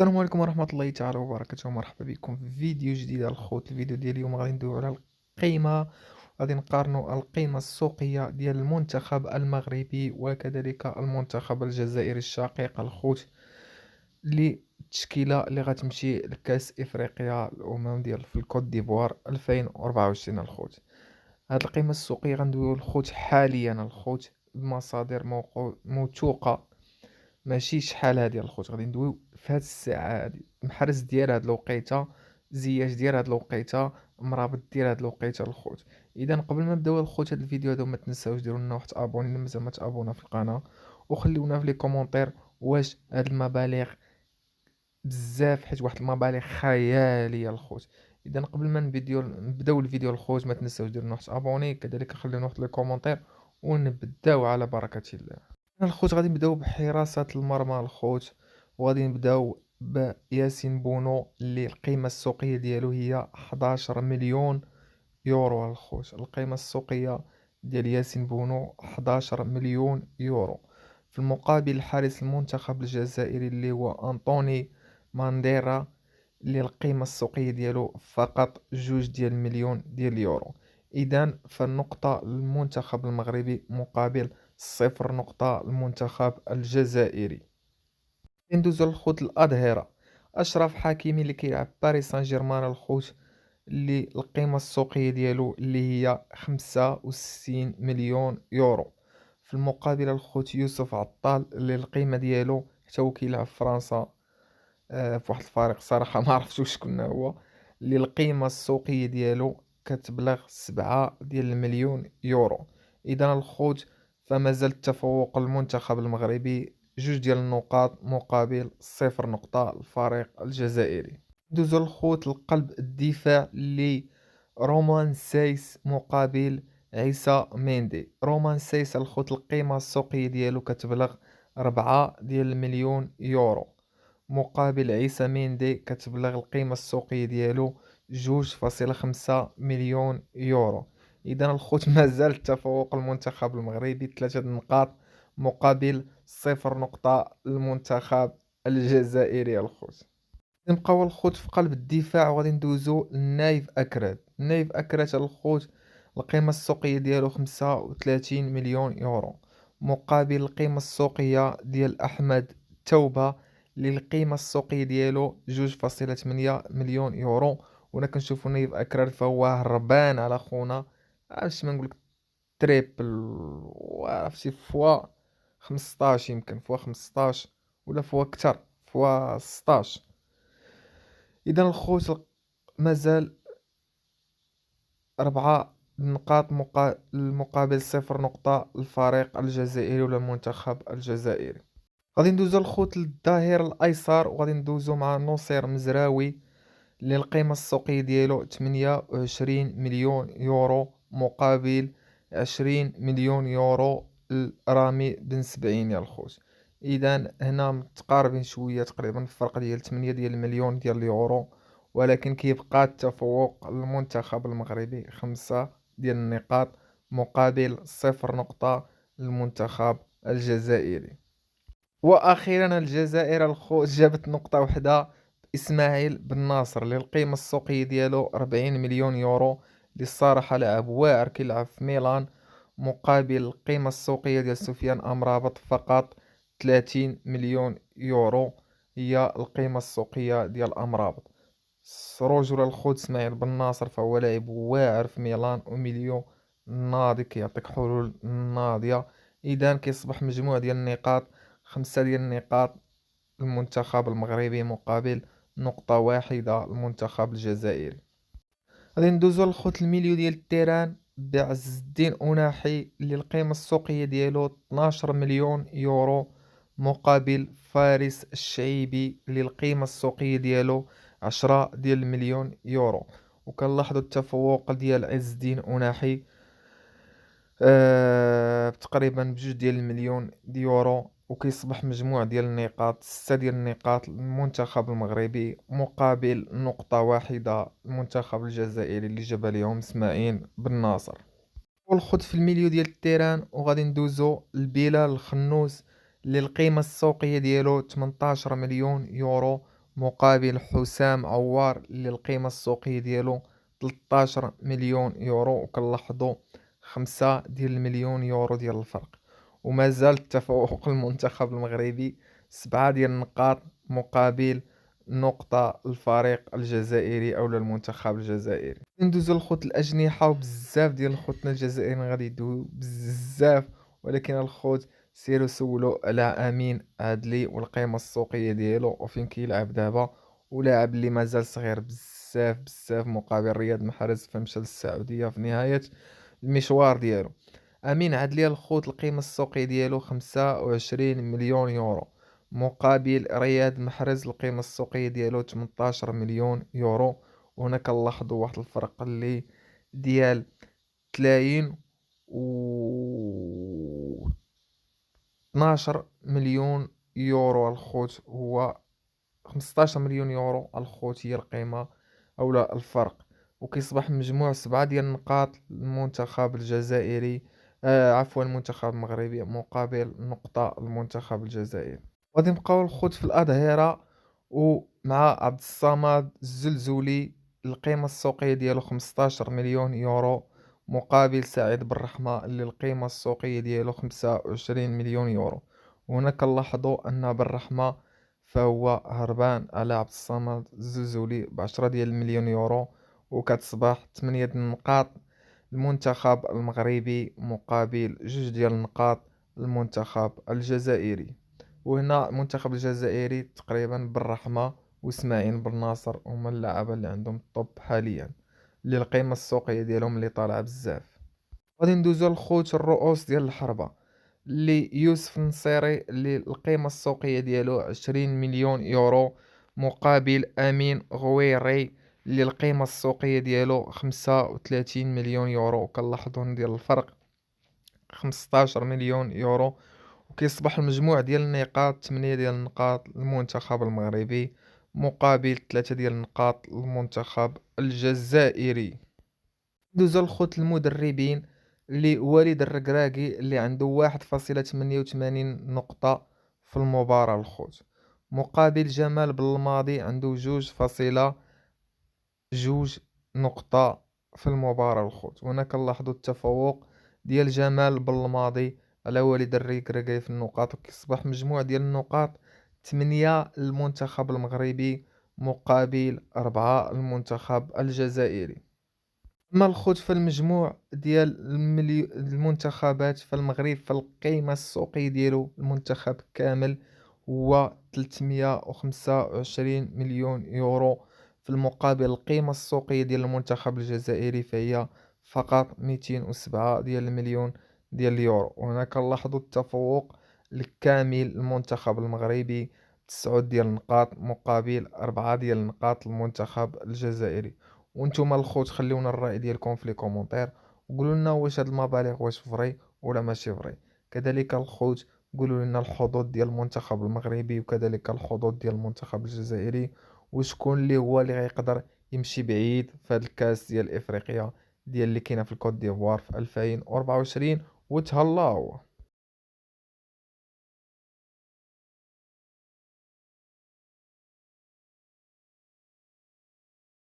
السلام عليكم ورحمة الله تعالى وبركاته، مرحبا بكم في فيديو جديد على الخوت. الفيديو ديال اليوم غادي ندويو على القيمة، غادي نقارنوا القيمة السوقية ديال المنتخب المغربي وكذلك المنتخب الجزائري الشقيق الخوت للتشكيلة اللي غتمشي لكأس إفريقيا الأمم ديال في الكوت ديفوار 2024 الخوت. هاد القيمة السوقية غندويو الخوت حاليا الخوت بمصادر موثوقة، ماشي شحال هادي الخوت، غادي ندويو في هاد الساعة هادي، محرز ديال هاد الوقيتة، زياج ديال هاد الوقيتة، مرابط ديال هاد الوقيتة الخوت. اذا قبل ما نبداو الخوت هاد الفيديو هذا ما تنساوش ديروا لنا واحد ابوني الا مازال ما تابونا في القناة، وخليونا في لي كومونتير واش هاد المبالغ بزاف، حيت واحد المبالغ خيالية الخوت. اذا قبل ما نبداو الفيديو الخوت ما تنساوش ديروا لنا واحد ابوني، كذلك خليونا واحد لي كومونتير ونبداو على بركة الله. الخوت غادي نبداو بحراسة المرمى الخوت، وغادي نبداو بياسين بونو اللي القيمة السوقية ديالو هي 11 مليون يورو الخوت. القيمة السوقية ديال ياسين بونو 11 مليون يورو. في المقابل حارس المنتخب الجزائري اللي هو أنطوني مانديرا اللي القيمة السوقية ديالو فقط 2 مليون ديال اليورو. إذن فالنقطة للمنتخب المغربي مقابل 0 نقطة المنتخب الجزائري. ندوزو للخوت الأظهرة. أشرف حكيمي اللي كيلعب باريس سان جيرمان الخوت، اللي القيمة السوقية ديالو اللي هي 65 مليون يورو. في المقابل الخوت يوسف عطال اللي القيمة ديالو حتى هو كيلعب في فرنسا، في واحد الفريق صراحة ما عرفتوش شكون هو، اللي القيمة السوقية ديالو كتبلغ 7 مليون يورو. إذا الخوت فما زال التفوق المنتخب المغربي 2 النقاط مقابل 0 نقطة الفريق الجزائري. ندوزو للخوت القلب الدفاع اللي رومان سايس مقابل عيسى ميندي. رومان سايس الخوت القيمة السوقية ديالو كتبلغ 4 مليون يورو، مقابل عيسى ميندي كتبلغ القيمة السوقية ديالو 2.5 مليون يورو. إذا الخوت مازال التفوق المنتخب المغربي 3 نقاط مقابل 0 نقطة المنتخب الجزائري الخوت. نبقاو الخوت في قلب الدفاع وغادي ندوزو لنايف أكراد. نايف أكراد الخوت القيمة السوقية ديالو 35 مليون يورو، مقابل القيمة السوقية ديال أحمد توبة اللي القيمة السوقية ديالو 2.8 مليون يورو. ونا كنشوفو نايف أكراد فهو هربان على خونا، عرفتش ما نقولك تريبل، وعرفتي فوا 15، يمكن فوا 15 ولا فوا كتر، فوا 16. إذا الخوت مازال 4 نقاط المقابل 0 نقطة الفريق الجزائري ولا المنتخب الجزائري. غادي ندوزو الخوت للظهير الأيسر، وغادي ندوزو مع نصير مزراوي اللي القيمة السوقية ديالو 28 مليون يورو، مقابل 20 مليون يورو لرامي بن سبعين يا الخوت. إذا هنا متقاربين شوية، تقريبا الفرق ديال 8 ديال المليون ديال اليورو، ولكن كيبقى التفوق المنتخب المغربي 5 النقاط مقابل 0 نقطة المنتخب الجزائري. واخيرا الجزائر الخوت جابت نقطة واحدة، اسماعيل بن ناصر اللي القيمة السوقية ديالو 40 مليون يورو، اللي الصراحة لاعب واعر كيلعب في ميلان، مقابل القيمة السوقية ديال سفيان أمرابط فقط 30 مليون يورو، هي القيمة السوقية ديال أمرابط. رجل الخوت اسماعيل بن ناصر فهو لاعب واعر في ميلان وميليو ناضي كيعطيك حلول ناضية. إذا كيصبح مجموع ديال النقاط 5 النقاط المنتخب المغربي مقابل نقطة واحدة المنتخب الجزائري. غادي ندوزو للخوت الميليو ديال التيران بعز الدين أناحي اللي القيمة السوقية ديالو 12 مليون يورو، مقابل فارس الشعيبي اللي القيمة السوقية ديالو 10 مليون يورو. وكنلاحظوا التفوق ديال عز الدين أناحي تقريبا ب2 ديال المليون يورو، وكيصبح مجموع ديال النقاط 6 ديال النقاط المنتخب المغربي مقابل نقطة واحدة المنتخب الجزائري اللي جاب ليهم اسماعيل بن ناصر. والخط في الميليو ديال التيران وغادي ندوزو لبلال الخنوس اللي القيمة السوقية ديالو 18 مليون يورو، مقابل حسام عوار اللي القيمة السوقية ديالو 13 مليون يورو، وكنلاحظوا 5 ديال المليون يورو ديال الفرق. ومازال التفوق المنتخب المغربي 7 ديال النقاط مقابل نقطة الفريق الجزائري أو المنتخب الجزائري. ندوزو لخوت الأجنحة، وبزاف ديال خوتنا الجزائريين غادي يدويو بزاف، ولكن الخوت سيروا سولوا على أمين عدلي والقيمة السوقية ديالو وفين كيلعب دابا، ولاعب اللي مازال صغير بزاف بزاف مقابل رياض محرز فمشى للسعودية في نهاية المشوار ديالو. أمين عدلي الخوت القيمة السوقية ديالو 25 مليون يورو، مقابل رياض محرز القيمة السوقية ديالو 18 مليون يورو. وهنا كنلاحظوا واحد الفرق اللي ديال 30 و 12 مليون يورو الخوت، هو 15 مليون يورو الخوت هي القيمة أو الفرق. وكيصبح مجموع 7 ديال النقاط المنتخب الجزائري، عفوا المنتخب المغربي مقابل نقطة المنتخب الجزائري. غادي نبقاو الخوت في الأظهرة، ومع عبد الصمد الزلزولي القيمة السوقية ديالو 15 مليون يورو، مقابل سعيد بالرحمة اللي القيمة السوقية ديالو 25 مليون يورو. وهنا كنلاحظوا أن بالرحمة فهو هربان على عبد الصمد الزلزولي ب10 ديال المليون يورو، وكتصبح 8 ديال النقاط المنتخب المغربي مقابل 2 ديال النقاط المنتخب الجزائري. وهنا المنتخب الجزائري تقريبا بالرحمة واسماعيل بن ناصر هما اللاعبين اللي عندهم الطوب حاليا، اللي القيمة السوقية ديالهم اللي طالعة بزاف. غادي ندوزو لخوت الرؤوس ديال الحربة، اللي يوسف النصيري اللي القيمة السوقية ديالو 20 مليون يورو، مقابل أمين غويري اللي القيمة السوقية ديالو 35 مليون يورو، وكنلاحظوا ديال الفرق 15 مليون يورو. وكيصبح المجموع ديال النقاط 8 ديال النقاط المنتخب المغربي مقابل 3 ديال النقاط المنتخب الجزائري. دوزو الخوت المدربين، اللي وليد الركراكي اللي عنده 1.88 نقطة في المباراة الخوت، مقابل جمال بالماضي عنده 2.2 نقطة في المباراة الخوت. وهنا كنلاحظوا التفوق ديال جمال بالماضي على وليد الركراكي في النقاط، وكيصبح مجموع ديال النقاط 8 المنتخب المغربي مقابل 4 المنتخب الجزائري. أما الخوت في المجموع ديال المنتخبات في المغرب، فالقيمة السوقية ديالو المنتخب كامل هو 325 مليون يورو، في المقابل القيمة السوقية ديال المنتخب الجزائري فهي فقط 207 ديال المليون ديال اليورو. وهنا كنلاحظوا التفوق الكامل المنتخب المغربي 9 ديال النقاط مقابل 4 ديال النقاط المنتخب الجزائري. وانتم الخوت خليونا الرأي ديالكم في لي كومونتير، وقولوا لنا واش هاد المبالغ واش فري ولا ماشي فري. كذلك الخوت قولوا لنا الحظوظ ديال المنتخب المغربي وكذلك الحظوظ ديال المنتخب الجزائري، وشكون اللي هو اللي غيقدر يمشي بعيد في هاد الكاس ديال افريقيا ديال اللي كاينه في الكوت ديفوار في 2024. وتهلاو.